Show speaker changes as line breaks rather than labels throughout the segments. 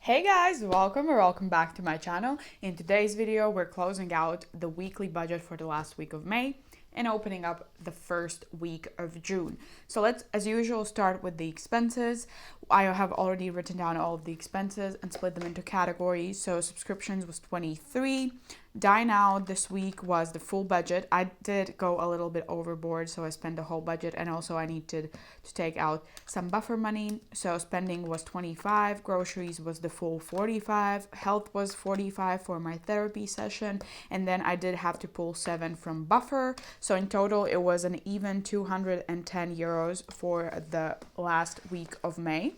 Hey guys, welcome back to my channel. In today's video, we're closing out the weekly budget for the last week of May and opening up the first week of June. So let's, as usual, start with the expenses. I have already written down all of the expenses and split them into categories. So subscriptions was 23. Dine out this week was the full budget. I did go a little bit overboard, so I spent the whole budget, and also I needed to take out some buffer money. So spending was 25, groceries was the full 45, health was 45 for my therapy session, and then I did have to pull 7 from buffer. So in total, it was an even 210 euros for the last week of May.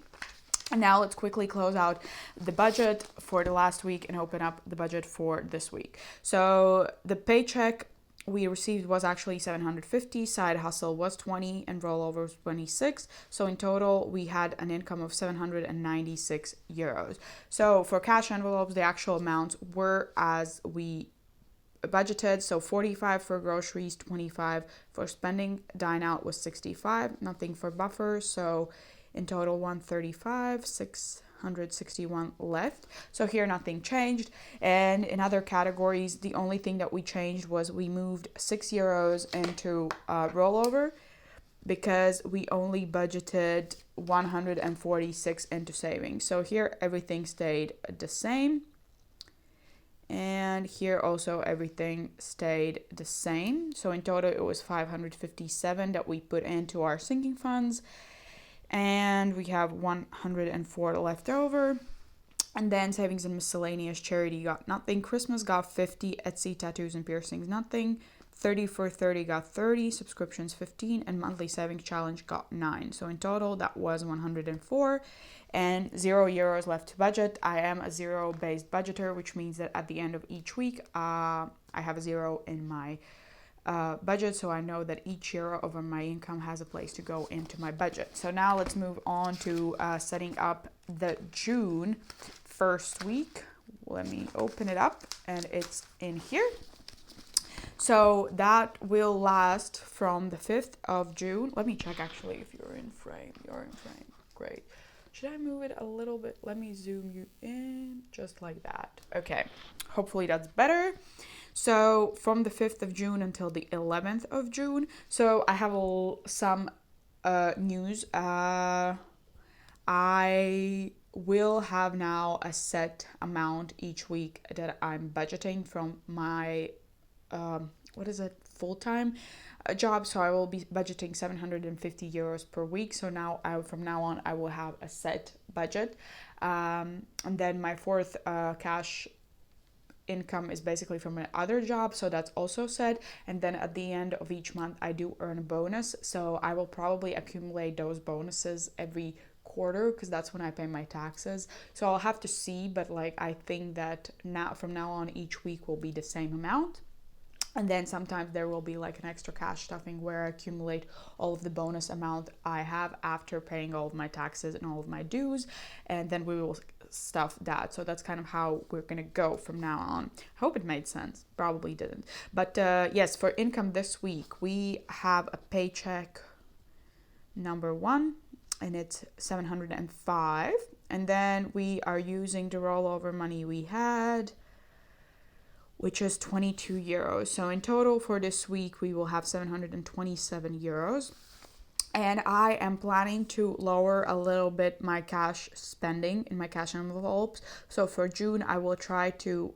And now let's quickly close out the budget for the last week and open up the budget for this week. So the paycheck we received was actually 750, side hustle was 20, and rollover was 26. So in total, we had an income of 796 euros. So for cash envelopes, the actual amounts were as we budgeted. So 45 for groceries, 25 for spending. Dine out was 65, nothing for buffer. So in total, 135, 661 left. So here nothing changed. And in other categories, the only thing that we changed was we moved 6 euros into rollover because we only budgeted 146 into savings. So here everything stayed the same. And here also everything stayed the same. So in total, it was 557 that we put into our sinking funds. And we have 104 left over. And then savings and miscellaneous, charity got nothing. Christmas got 50. Etsy, tattoos and piercings, nothing. 30 for 30 got 30. Subscriptions 15. And monthly savings challenge got 9. So in total, that was 104. And 0 euros left to budget. I am a zero-based budgeter, which means that at the end of each week, I have a 0 in my budget, so I know that each euro of my income has a place to go into my budget. So now let's move on to setting up the June first week. Let me open it up, and it's in here. So that will last from the 5th of June. Let me check actually if you're in frame. You're in frame. Great. Should I move it a little bit? Let me zoom you in just like that. Okay. Hopefully that's better. So from the 5th of June until the 11th of June. So I have some news. I will have now a set amount each week that I'm budgeting from my, full-time job. So I will be budgeting 750 euros per week. So now from now on, I will have a set budget. And then my fourth cash income is basically from my other job, so that's also set. And then at the end of each month, I do earn a bonus, so I will probably accumulate those bonuses every quarter because that's when I pay my taxes. So I'll have to see, but I think that from now on, each week will be the same amount. And then sometimes there will be an extra cash stuffing where I accumulate all of the bonus amount I have after paying all of my taxes and all of my dues. And then we will stuff that. So that's kind of how we're going to go from now on. I hope it made sense. Probably didn't. But yes, for income this week, we have a paycheck number 1, and it's 705. And then we are using the rollover money we had, which is 22 euros. So in total for this week, we will have 727 euros. And I am planning to lower a little bit my cash spending in my cash envelopes. So for June, I will try to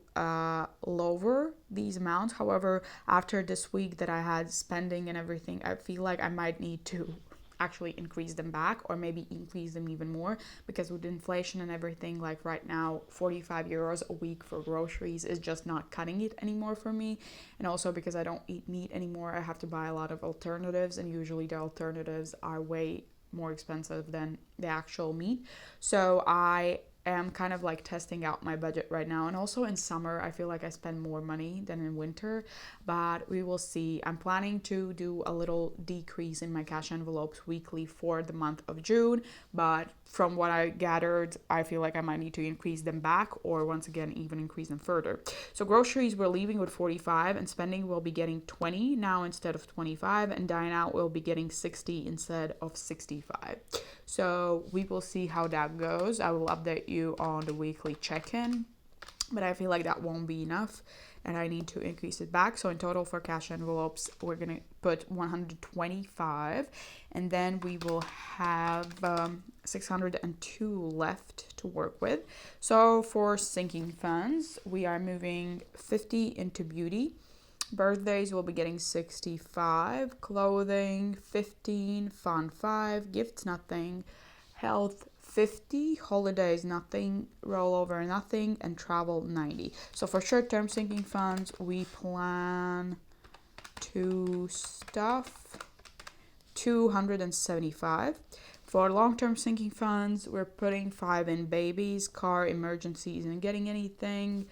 lower these amounts. However, after this week that I had spending and everything, I feel like I might need to actually increase them back, or maybe increase them even more, because with inflation and everything, right now 45 euros a week for groceries is just not cutting it anymore for me. And also because I don't eat meat anymore, I have to buy a lot of alternatives, and usually the alternatives are way more expensive than the actual meat. So I am kind of testing out my budget right now. And also in summer, I feel like I spend more money than in winter, but we will see. I'm planning to do a little decrease in my cash envelopes weekly for the month of June, but from what I gathered, I feel like I might need to increase them back, or once again, even increase them further. So groceries, we're leaving with 45, and spending will be getting 20 now instead of 25, and dine out will be getting 60 instead of 65. So we will see how that goes. I will update you on the weekly check-in, but I feel like that won't be enough and I need to increase it back. So in total for cash envelopes, we're gonna put 125, and then we will have 602 left to work with. So for sinking funds, we are moving 50 into beauty. Birthdays will be getting 65, clothing 15, fun 5, gifts nothing, health 50, holidays nothing, rollover nothing, and travel 90. So for short-term sinking funds, we plan to stuff 275. For long-term sinking funds, we're putting 5 in babies, car, emergencies, and getting anything.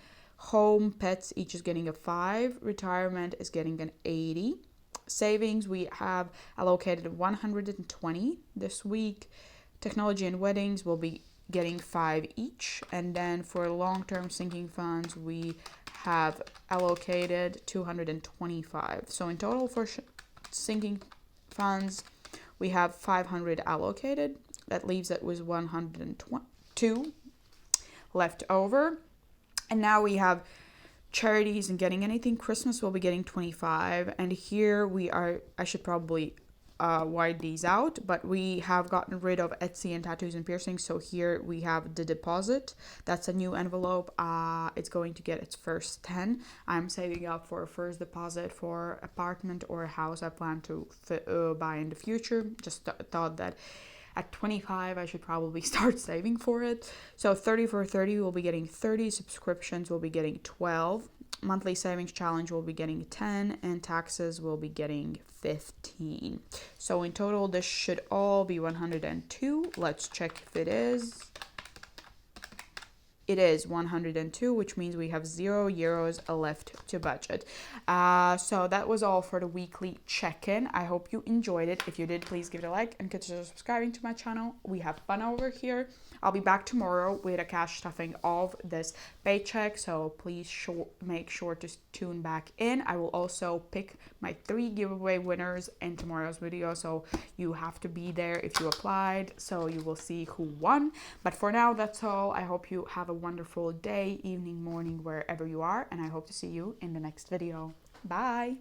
Home, pets, each is getting a 5. Retirement is getting an 80. Savings, we have allocated 120 this week. Technology and weddings will be getting 5 each. And then for long-term sinking funds, we have allocated 225. So in total for sinking funds, we have 500 allocated. That leaves it with 102 left over. And now we have charities and getting anything. Christmas will be getting 25. And here we are, I should probably wide these out, but we have gotten rid of Etsy and tattoos and piercings. So here we have the deposit. That's a new envelope. It's going to get its first 10. I'm saving up for a first deposit for apartment or a house I plan to buy in the future. Just thought that at 25, I should probably start saving for it. So 30 for 30, we'll be getting 30. Subscriptions will be getting 12. Monthly savings challenge will be getting 10. And taxes will be getting 15. So in total, this should all be 102. Let's check if it is. It is 102, which means we have €0 left to budget. So that was all for the weekly check-in. I hope you enjoyed it. If you did, please give it a like and consider subscribing to my channel. We have fun over here. I'll be back tomorrow with a cash stuffing of this paycheck, so please make sure to tune back in. I will also pick my 3 giveaway winners in tomorrow's video, so you have to be there if you applied, so you will see who won. But for now, that's all. I hope you have a wonderful day, evening, morning, wherever you are, and I hope to see you in the next video. Bye!